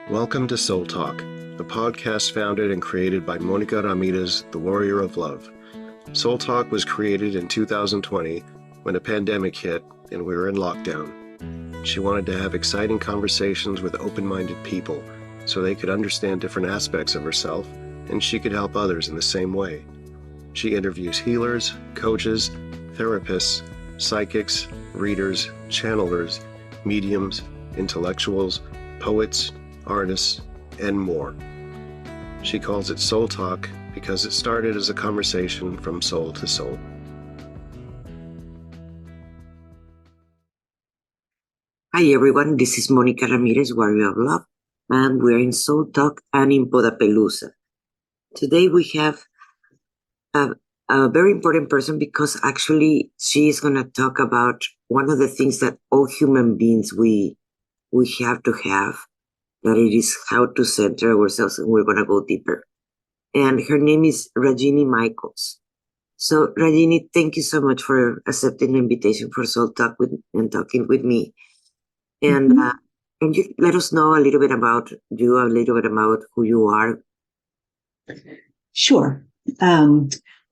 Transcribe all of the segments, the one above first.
Welcome to Soul Talk, a podcast founded and created by Monica Ramirez, the Warrior of Love. Soul Talk was created in 2020 when a pandemic hit and we were in lockdown. She wanted to have exciting conversations with open-minded people so they could understand different aspects of herself and she could help others in the same way. She interviews healers, coaches, therapists, psychics, readers, channelers, mediums, intellectuals, poets, artists, and more. She calls it Soul Talk because it started as a conversation from soul to soul. Hi everyone, this is Monica Ramirez, Warrior of Love, and we're in Soul Talk and in Podapalooza. Today we have a very important person because actually she is going to talk about one of the things that all human beings we have to have, that it is how to center ourselves, and we're going to go deeper. And her name is Ragini Michaels. So Ragini, thank you so much for accepting the invitation for Soul Talk and talking with me. And can you let us know a little bit about you, a little bit about who you are? Sure.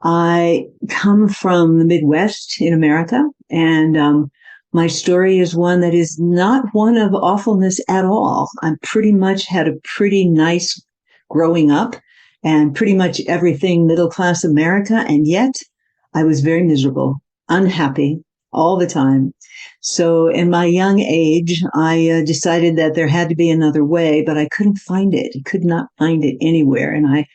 I come from the Midwest in America, and my story is one that is not one of awfulness at all. I pretty much had a pretty nice growing up and pretty much everything middle-class America, and yet I was very miserable, unhappy all the time. So in my young age, I decided that there had to be another way, but I couldn't find it. I could not find it anywhere. And I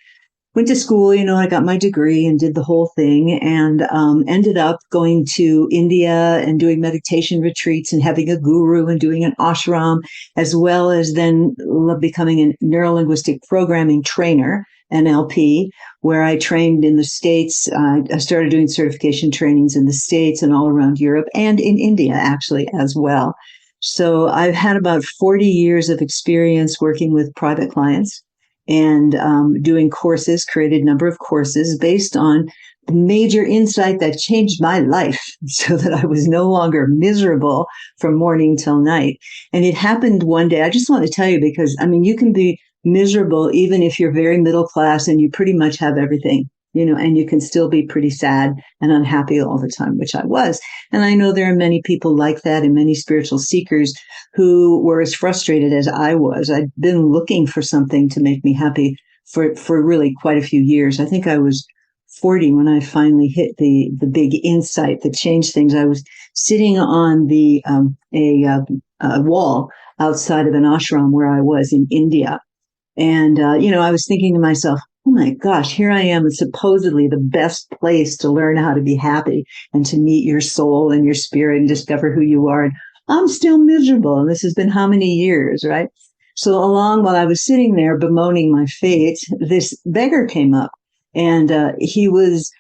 went to school, I got my degree and did the whole thing, and ended up going to India and doing meditation retreats and having a guru and doing an ashram, as well as then becoming a Neuro-Linguistic Programming trainer, NLP, where I trained in the States. I started doing certification trainings in the States and all around Europe and in India, actually, as well. So I've had about 40 years of experience working with private clients and doing courses, created a number of courses based on the major insight that changed my life so that I was no longer miserable from morning till night. And it happened one day. I just want to tell you because, you can be miserable even if you're very middle class and you pretty much have everything, and you can still be pretty sad and unhappy all the time, which I was. And I know there are many people like that and many spiritual seekers who were as frustrated as I was. I'd been looking for something to make me happy for really quite a few years. I think I was 40 when I finally hit the big insight that changed things. I was sitting on a wall outside of an ashram where I was in India. And, I was thinking to myself, oh my gosh, here I am. It's supposedly the best place to learn how to be happy and to meet your soul and your spirit and discover who you are. And I'm still miserable. And this has been how many years, right? So while I was sitting there bemoaning my fate, this beggar came up, and he was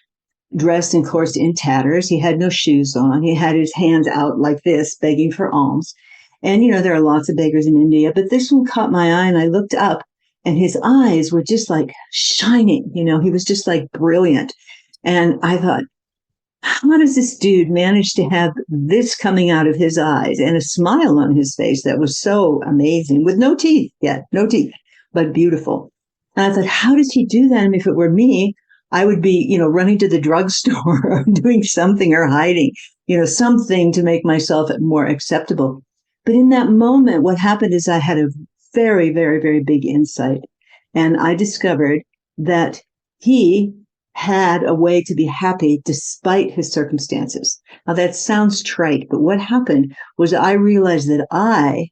dressed, of course, in tatters. He had no shoes on. He had his hands out like this, begging for alms. And, there are lots of beggars in India, but this one caught my eye, and I looked up, and his eyes were just like shining. He was just like brilliant. And I thought, how does this dude manage to have this coming out of his eyes and a smile on his face that was so amazing, with no teeth yet, but beautiful. And I thought, how does he do that? And if it were me, I would be, running to the drugstore or doing something or hiding, something to make myself more acceptable. But in that moment, what happened is I had a very, very, very big insight. And I discovered that he had a way to be happy despite his circumstances. Now that sounds trite, but what happened was I realized that I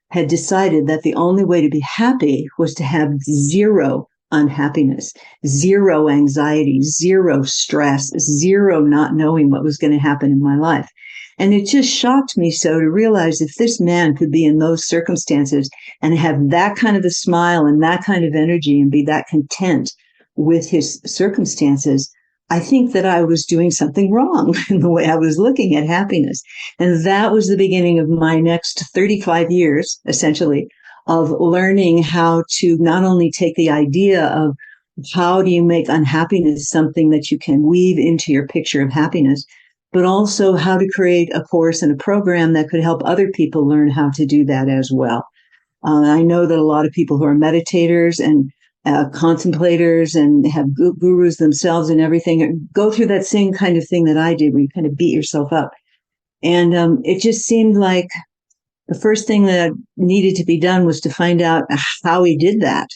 had decided that the only way to be happy was to have zero unhappiness, zero anxiety, zero stress, zero not knowing what was going to happen in my life. And it just shocked me so to realize if this man could be in those circumstances and have that kind of a smile and that kind of energy and be that content with his circumstances, I think that I was doing something wrong in the way I was looking at happiness. And that was the beginning of my next 35 years, essentially, of learning how to not only take the idea of how do you make unhappiness something that you can weave into your picture of happiness, but also how to create a course and a program that could help other people learn how to do that as well. I know that a lot of people who are meditators and contemplators and have gurus themselves and everything go through that same kind of thing that I did, where you kind of beat yourself up. And it just seemed like the first thing that needed to be done was to find out how he did that.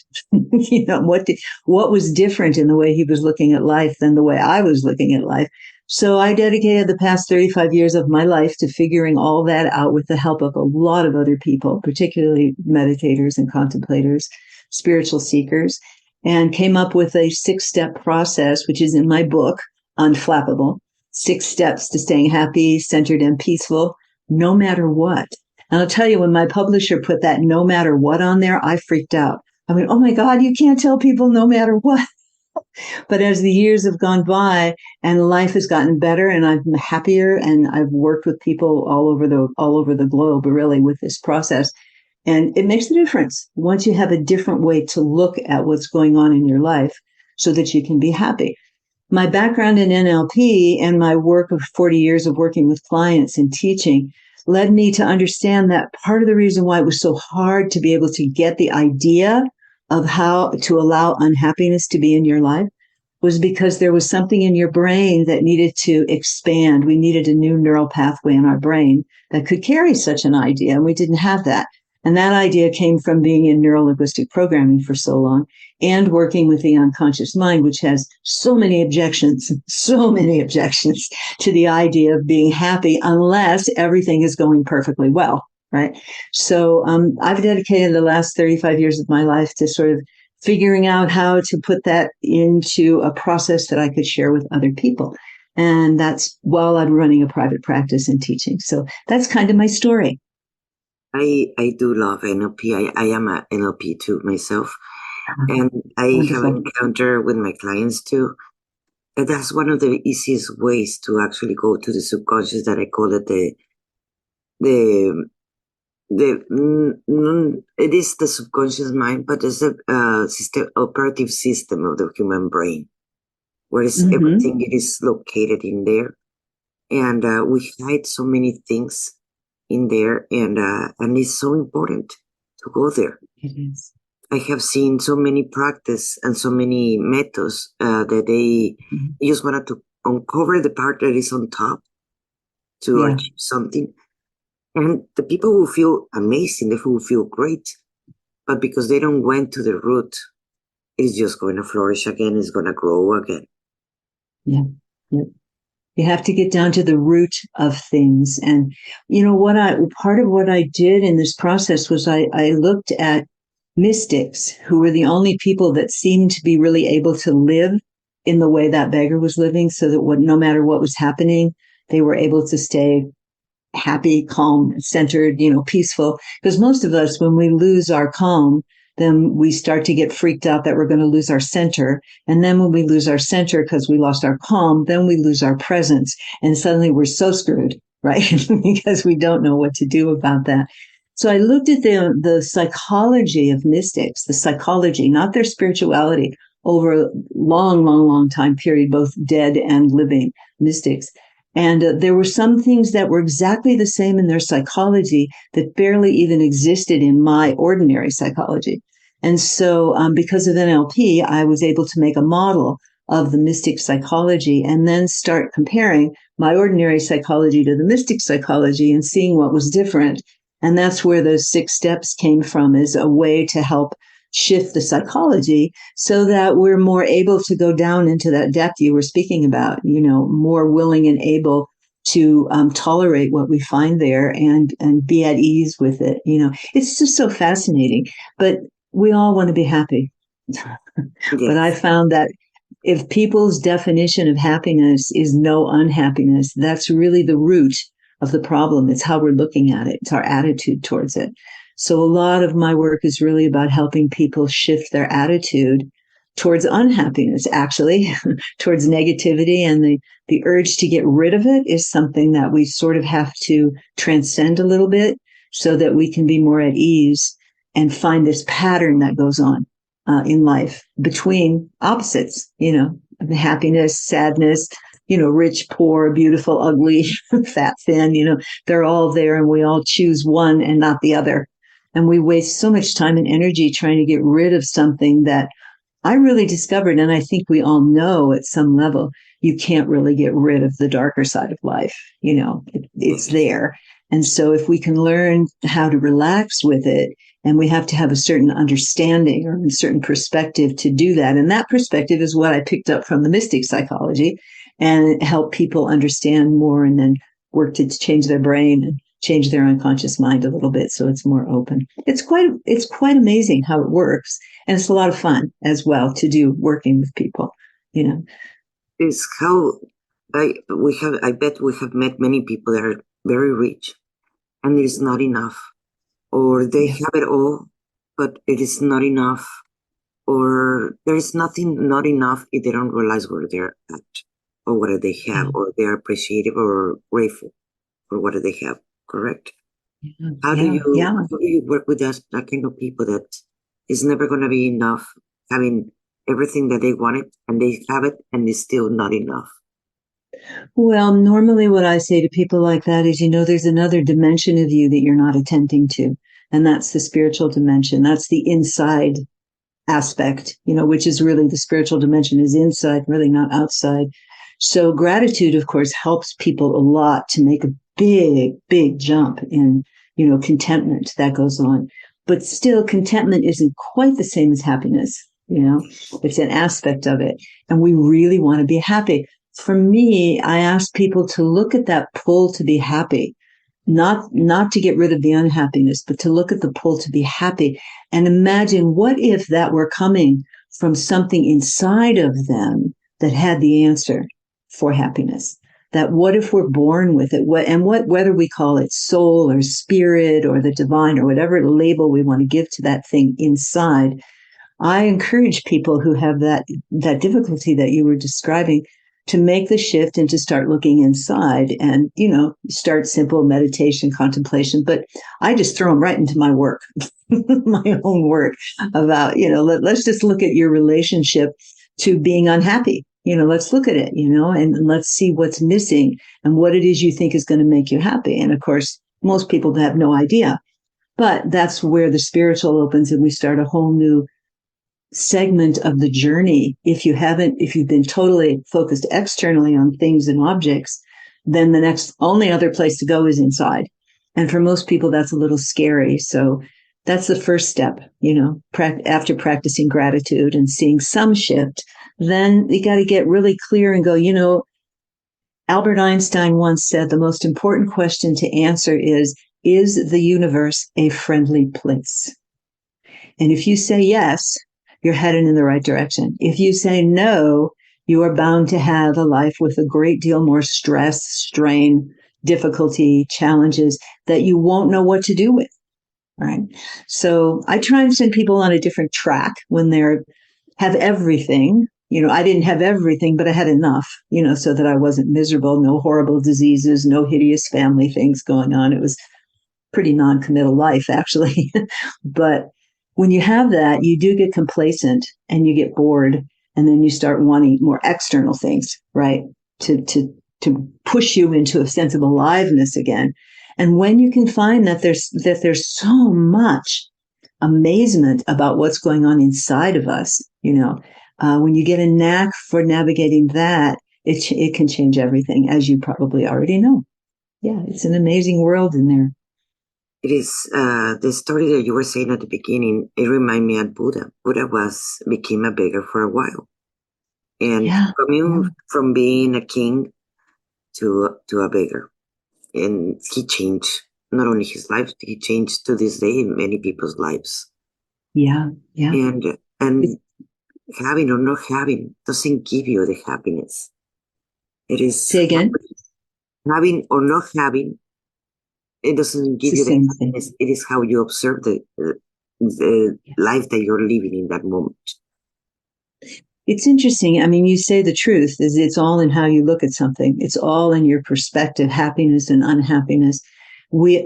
What was different in the way he was looking at life than the way I was looking at life. So I dedicated the past 35 years of my life to figuring all that out with the help of a lot of other people, particularly meditators and contemplators, spiritual seekers, and came up with a 6-step process, which is in my book, Unflappable, 6 steps to staying happy, centered, and peaceful, no matter what. And I'll tell you, when my publisher put that no matter what on there, I freaked out. I mean, oh my God, you can't tell people no matter what. But as the years have gone by and life has gotten better and I'm happier, and I've worked with people all over the globe, really, with this process. And it makes a difference once you have a different way to look at what's going on in your life so that you can be happy. My background in NLP and my work of 40 years of working with clients and teaching led me to understand that part of the reason why it was so hard to be able to get the idea of how to allow unhappiness to be in your life was because there was something in your brain that needed to expand. We needed a new neural pathway in our brain that could carry such an idea, and we didn't have that. And that idea came from being in Neuro-Linguistic Programming for so long and working with the unconscious mind, which has so many objections to the idea of being happy unless everything is going perfectly well, right? So I've dedicated the last 35 years of my life to sort of figuring out how to put that into a process that I could share with other people. And that's while I'm running a private practice and teaching. So that's kind of my story. I do love NLP. I am a NLP too myself. And I Wonderful. have encountered with my clients too. And that's one of the easiest ways to actually go to the subconscious, that I call it it is the subconscious mind, but it's a operative system of the human brain, where everything it is located in there. And we hide so many things in there, and it's so important to go there. It is. I have seen so many practice and so many methods that they just wanted to uncover the part that is on top to achieve something. And the people will feel amazing, they will feel great, but because they don't went to the root, it's just going to flourish again, it's going to grow again. Yeah. You have to get down to the root of things. And, part of what I did in this process was I looked at mystics who were the only people that seemed to be really able to live in the way that beggar was living, so that no matter what was happening, they were able to stay happy, calm, centered, peaceful. Because most of us, when we lose our calm, then we start to get freaked out that we're going to lose our center. And then when we lose our center because we lost our calm, then we lose our presence. And suddenly we're so screwed, right? Because we don't know what to do about that. So I looked at the psychology of mystics, the psychology, not their spirituality, over a long time period, both dead and living mystics. And there were some things that were exactly the same in their psychology that barely even existed in my ordinary psychology. And so because of NLP, I was able to make a model of the mystic psychology and then start comparing my ordinary psychology to the mystic psychology and seeing what was different. And that's where those 6 steps came from, as a way to help shift the psychology so that we're more able to go down into that depth you were speaking about, more willing and able to tolerate what we find there and be at ease with it. It's just so fascinating, but we all want to be happy. Yes. But I found that if people's definition of happiness is no unhappiness, that's really the root of the problem. It's how we're looking at it. It's our attitude towards it. So a lot of my work is really about helping people shift their attitude towards unhappiness, actually, towards negativity. And the urge to get rid of it is something that we sort of have to transcend a little bit so that we can be more at ease and find this pattern that goes on in life between opposites, happiness, sadness, rich, poor, beautiful, ugly, fat, thin, they're all there, and we all choose one and not the other. And we waste so much time and energy trying to get rid of something that I really discovered, and I think we all know at some level, you can't really get rid of the darker side of life. It's there. And so if we can learn how to relax with it, and we have to have a certain understanding or a certain perspective to do that. And that perspective is what I picked up from the mystic psychology and help people understand more and then work to change their brain and change their unconscious mind a little bit so it's more open. It's quite amazing how it works. And it's a lot of fun as well to do working with people, It's how I bet we have met many people that are very rich and it is not enough. Or they have it all, but it is not enough. Or there is nothing not enough if they don't realize where they're at or what they have, or they are appreciative or grateful for what they have. Correct? How do you work with that kind of people that is never going to be enough, having everything that they wanted and they have it and it's still not enough? Well, normally what I say to people like that is, there's another dimension of you that you're not attending to. And that's the spiritual dimension. That's the inside aspect, which is really the spiritual dimension is inside, really not outside. So gratitude, of course, helps people a lot to make a big, big jump in, contentment that goes on. But still, contentment isn't quite the same as happiness. It's an aspect of it. And we really want to be happy. For me, I ask people to look at that pull to be happy, not to get rid of the unhappiness, but to look at the pull to be happy and imagine what if that were coming from something inside of them that had the answer for happiness. That what if we're born with it? Whether we call it soul or spirit or the divine or whatever label we want to give to that thing inside. I encourage people who have that difficulty that you were describing to make the shift and to start looking inside and, start simple meditation, contemplation. But I just throw them right into my work, my own work about, let's just look at your relationship to being unhappy. Let's look at it, and let's see what's missing and what it is you think is going to make you happy. And of course, most people have no idea, but that's where the spiritual opens and we start a whole new segment of the journey. If you've been totally focused externally on things and objects, then the next only other place to go is inside. And for most people, that's a little scary. So that's the first step, after practicing gratitude and seeing some shift, then you got to get really clear and go, Albert Einstein once said the most important question to answer is the universe a friendly place? And if you say yes, you're headed in the right direction. If you say no, you are bound to have a life with a great deal more stress, strain, difficulty, challenges that you won't know what to do with. Right. So I try and send people on a different track when have everything. I didn't have everything, but I had enough, so that I wasn't miserable, no horrible diseases, no hideous family things going on. It was pretty non-committal life, actually. But when you have that, you do get complacent and you get bored, and then you start wanting more external things, right? To push you into a sense of aliveness again. And when you can find that there's so much amazement about what's going on inside of us, when you get a knack for navigating that, it can change everything, as you probably already know. Yeah, it's an amazing world in there. It is the story that you were saying at the beginning. It reminded me of Buddha. Buddha became a beggar for a while, and coming from being a king to a beggar, and he changed not only his life, he changed to this day in many people's lives. Yeah. And having or not having doesn't give you the happiness. It is say again. Having or not having. It doesn't give you the happiness. It is how you observe the life that you're living in that moment. It's interesting. I mean, you say the truth is it's all in how you look at something. It's all in your perspective, happiness and unhappiness.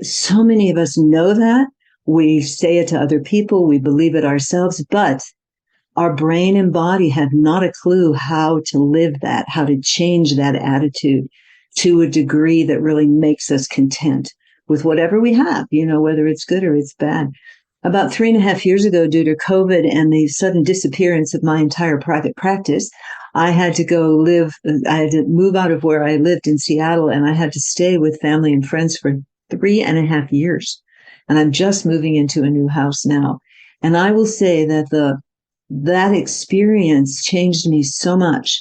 So many of us know that. We say it to other people. We believe it ourselves, but our brain and body have not a clue how to live that, how to change that attitude to a degree that really makes us content with whatever we have, whether it's good or it's bad. About 3.5 years ago, due to COVID and the sudden disappearance of my entire private practice, I had to move out of where I lived in Seattle, and I had to stay with family and friends for 3.5 years. And I'm just moving into a new house now. And I will say that that experience changed me so much,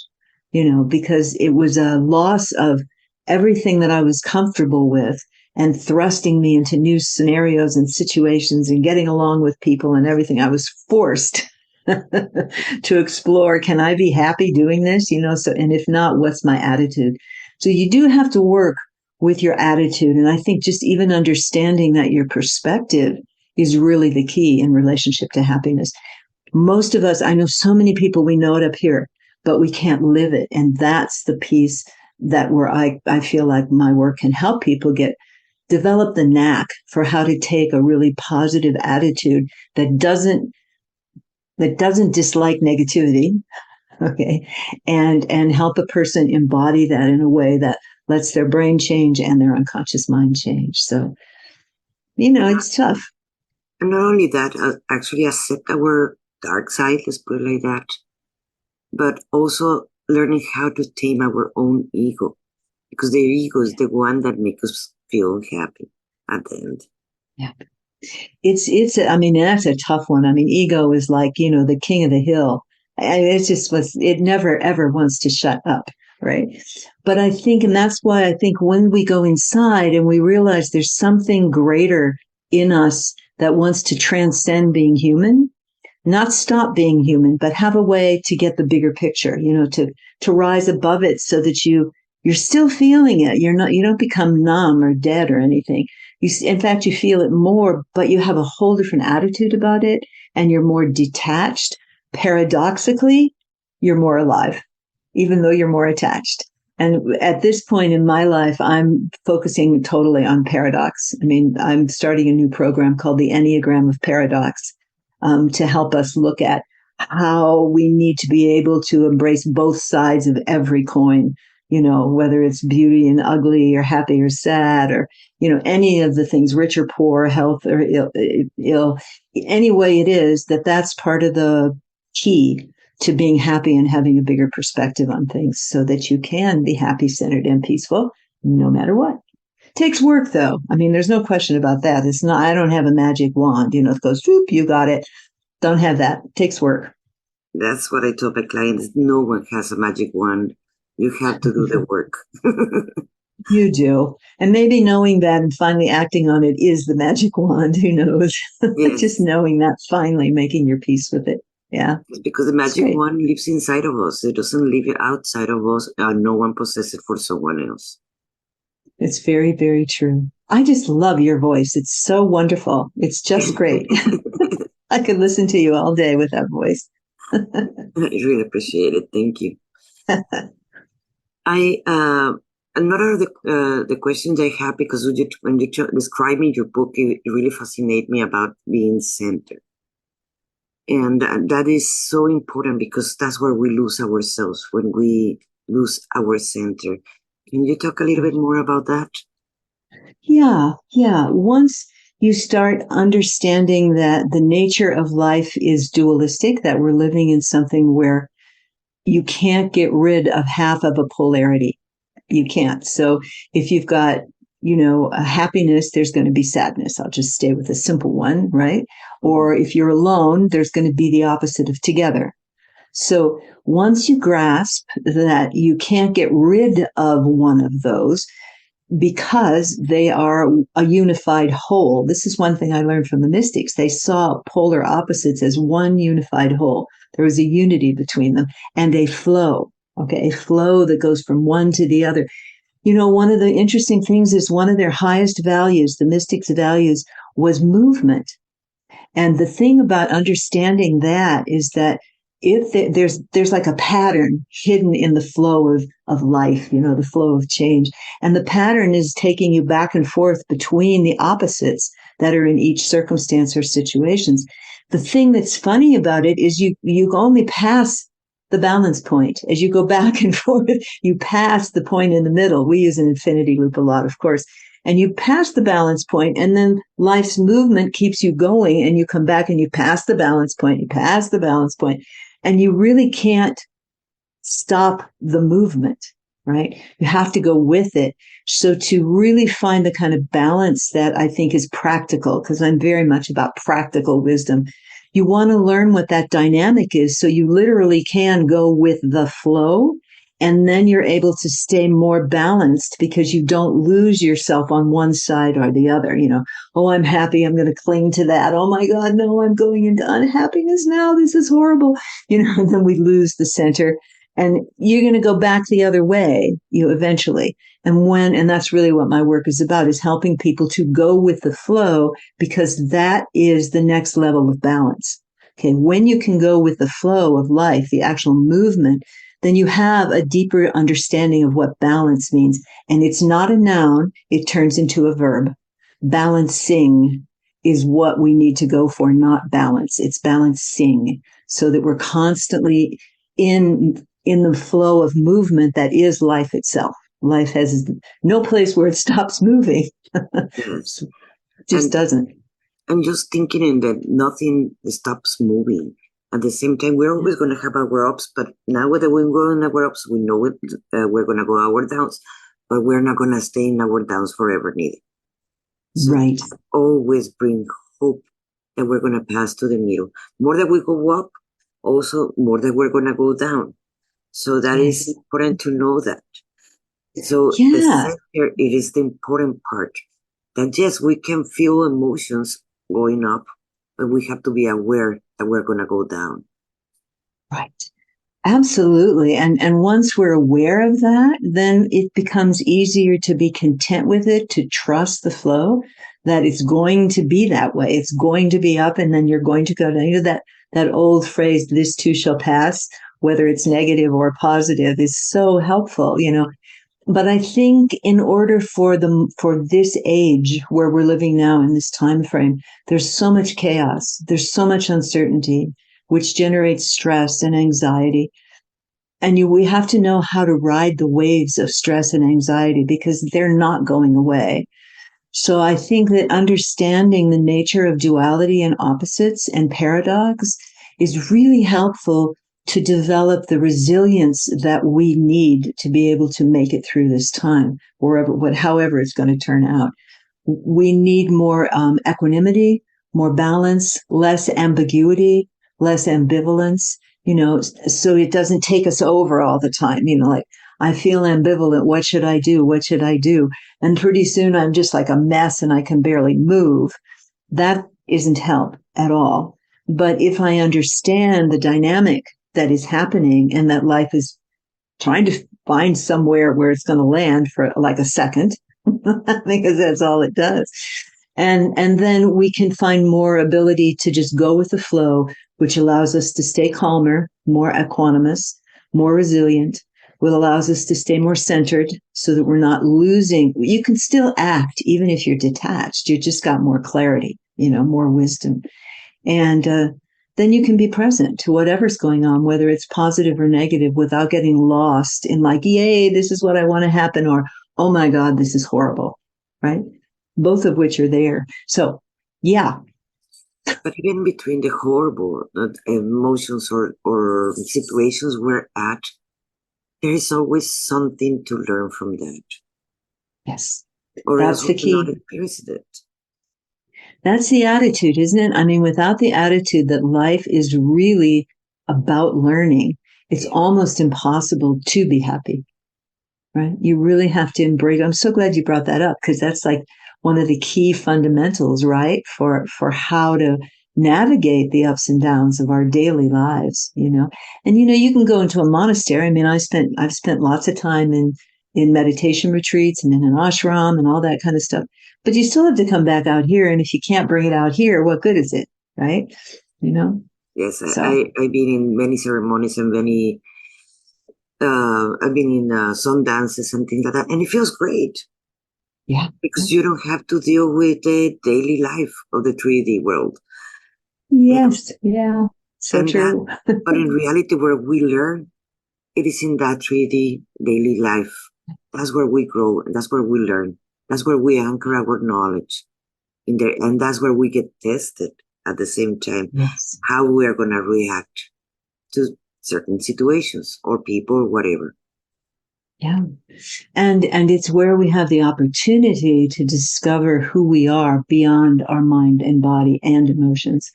because it was a loss of everything that I was comfortable with and thrusting me into new scenarios and situations and getting along with people and everything. I was forced to explore, can I be happy doing this? And if not, what's my attitude? So you do have to work with your attitude. And I think just even understanding that your perspective is really the key in relationship to happiness. Most of us, I know so many people, we know it up here, but we can't live it. And that's the piece that where I feel like my work can help people develop the knack for how to take a really positive attitude that doesn't dislike negativity, okay, and help a person embody that in a way that lets their brain change and their unconscious mind change. So, it's tough. And not only that, actually accept our dark side, let's put it like that, but also learning how to tame our own ego, because the ego is the one that makes us feel happy at the end. Yeah. That's a tough one. Ego is like, the king of the hill. It never, ever wants to shut up. Right. But I think, and that's why I think when we go inside and we realize there's something greater in us that wants to transcend being human, not stop being human, but have a way to get the bigger picture, to rise above it so that you're still feeling it. You don't become numb or dead or anything. In fact, you feel it more, but you have a whole different attitude about it and you're more detached. Paradoxically, you're more alive, even though you're more attached. And at this point in my life, I'm focusing totally on paradox. I'm starting a new program called the Enneagram of Paradox, to help us look at how we need to be able to embrace both sides of every coin, whether it's beauty and ugly or happy or sad or, any of the things, rich or poor, health or ill, any way it is, that's part of the key to being happy and having a bigger perspective on things so that you can be happy, centered, and peaceful no matter what. Takes work, though. There's no question about that. It's not, I don't have a magic wand, it goes, whoop, you got it. Don't have that. It takes work. That's what I tell my clients. No one has a magic wand. You have to do the work. You do. And maybe knowing that and finally acting on it is the magic wand. Who knows? Yes. Just knowing that, finally making your peace with it. Yeah. Because the magic wand lives inside of us. It doesn't live outside of us, and no one possesses it for someone else. It's very, very true. I just love your voice. It's so wonderful. It's just great. I could listen to you all day with that voice. I really appreciate it. Thank you. Another of the questions I have, because when you describe in your book, it really fascinates me about being centered. And that is so important because that's where we lose ourselves, when we lose our center. Can you talk a little bit more about that? Yeah. Once you start understanding that the nature of life is dualistic, that we're living in something where you can't get rid of half of a polarity. You can't. So if you've got, a happiness, there's going to be sadness. I'll just stay with a simple one, right? Or if you're alone, there's going to be the opposite of together. So once you grasp that you can't get rid of one of those because they are a unified whole. This is one thing I learned from the mystics. They saw polar opposites as one unified whole. There was a unity between them and a flow, a flow that goes from one to the other. One of the interesting things is one of their highest values, the mystics' values, was movement. And the thing about understanding that is that if there's like a pattern hidden in the flow of life, the flow of change. And the pattern is taking you back and forth between the opposites that are in each circumstance or situations. The thing that's funny about it is you only pass the balance point. As you go back and forth, you pass the point in the middle. We use an infinity loop a lot, of course. and you pass the balance point, and then life's movement keeps you going, and you come back and you pass the balance point, and you really can't stop the movement, right? You have to go with it. So to really find the kind of balance that I think is practical, because I'm very much about practical wisdom, you want to learn what that dynamic is so you literally can go with the flow, and then you're able to stay more balanced because you don't lose yourself on one side or the other. Oh, I'm happy, I'm going to cling to that. Oh my God, no, I'm going into unhappiness now. This is horrible. And then we lose the center. And you're going to go back the other way, eventually. And that's really what my work is about, is helping people to go with the flow, because that is the next level of balance. Okay. When you can go with the flow of life, the actual movement, then you have a deeper understanding of what balance means. And it's not a noun. It turns into a verb. Balancing is what we need to go for, not balance. It's balancing, so that we're constantly in the flow of movement that is life itself. Life has no place where it stops moving. Yes. Just doesn't. I'm just thinking in that nothing stops moving. At the same time, we're always going to have our ups, but now that we go in our ups, we know it, we're going to go our downs, but we're not going to stay in our downs forever neither. So right. Always bring hope that we're going to pass to the middle. More that we go up, also more that we're going to go down. So that is important to know that. So the center, it is the important part. That yes, we can feel emotions going up, but we have to be aware that we're going to go down. Right. Absolutely. And once we're aware of that, then it becomes easier to be content with it, to trust the flow, that it's going to be that way. It's going to be up, and then you're going to go down. That old phrase, this too shall pass, whether it's negative or positive, is so helpful, But I think in order for this age where we're living now, in this time frame, there's so much chaos, there's so much uncertainty, which generates stress and anxiety. And we have to know how to ride the waves of stress and anxiety, because they're not going away. So I think that understanding the nature of duality and opposites and paradox is really helpful to develop the resilience that we need to be able to make it through this time, however it's going to turn out. We need more equanimity, more balance, less ambiguity, less ambivalence, so it doesn't take us over all the time, like, I feel ambivalent. What should I do? What should I do? And pretty soon I'm just like a mess and I can barely move. That isn't help at all. But if I understand the dynamic that is happening, and that life is trying to find somewhere where it's going to land for like a second, because that's all it does. And then we can find more ability to just go with the flow, which allows us to stay calmer, more equanimous, more resilient, which allows us to stay more centered, so that we're not losing. You can still act even if you're detached. You just got more clarity, more wisdom. And then you can be present to whatever's going on, whether it's positive or negative, without getting lost in like, yay, this is what I want to happen, or, oh my God, this is horrible, right? Both of which are there. So, yeah. But even between the horrible emotions or situations we're at, there is always something to learn from that. Yes. Or that's else the key. Not experience it. That's the attitude, isn't it? I mean, without the attitude that life is really about learning, it's almost impossible to be happy, right? You really have to embrace. I'm so glad you brought that up, because that's like one of the key fundamentals, right? For how to navigate the ups and downs of our daily lives, And, you can go into a monastery. I mean, I've spent lots of time in meditation retreats and in an ashram and all that kind of stuff. But you still have to come back out here. And if you can't bring it out here, what good is it? Right? Yes, so. I've been in many ceremonies and many, I've been in some dances and things like that. And it feels great. Yeah. Because you don't have to deal with the daily life of the 3D world. Yes. Yeah. So true. But in reality, where we learn, it is in that 3D daily life. That's where we grow, and that's where we learn. That's where we anchor our knowledge in there, and that's where we get tested at the same time. Yes. How we are going to react to certain situations or people, whatever. Yeah. And it's where we have the opportunity to discover who we are beyond our mind and body and emotions.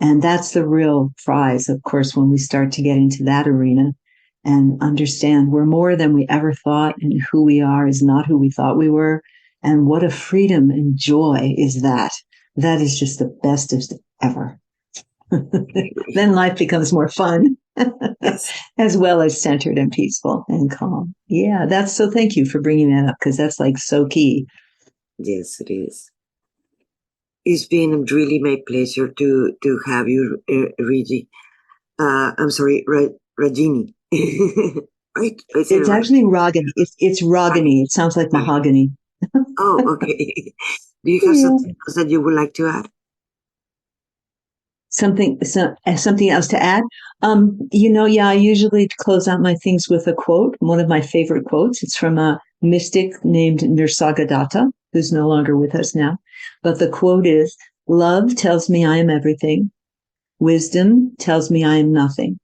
And that's the real prize, of course, when we start to get into that arena and understand we're more than we ever thought, and who we are is not who we thought we were. And what a freedom and joy is that. That is just the bestest ever. Then life becomes more fun. Yes. As well as centered and peaceful and calm. Yeah, that's so thank you for bringing that up, because that's like so key. Yes, it is. It's been really my pleasure to have you, Rigi. I'm sorry, Ragini. Right? I said It's it right. actually Ragini. It's Ragini. It sounds like mahogany. Oh, okay. Do you have something else that you would like to add? Something else to add? I usually close out my things with a quote, one of my favorite quotes. It's from a mystic named Nisargadatta, who's no longer with us now. But the quote is, "Love tells me I am everything. Wisdom tells me I am nothing.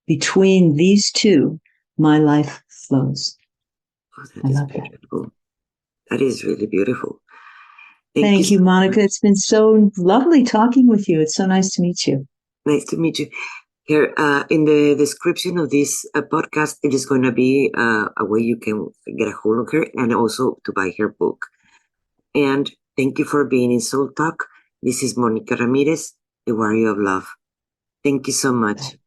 Between these two, my life flows." Oh, I that is love that. beautiful. That is really beautiful. Thank you, Monica. It's been so lovely talking with you. It's so nice to meet you. Nice to meet you. Here, in the description of this podcast, it is going to be a way you can get a hold of her and also to buy her book. And thank you for being in Soul Talk. This is Monica Ramirez, the Warrior of Love. Thank you so much.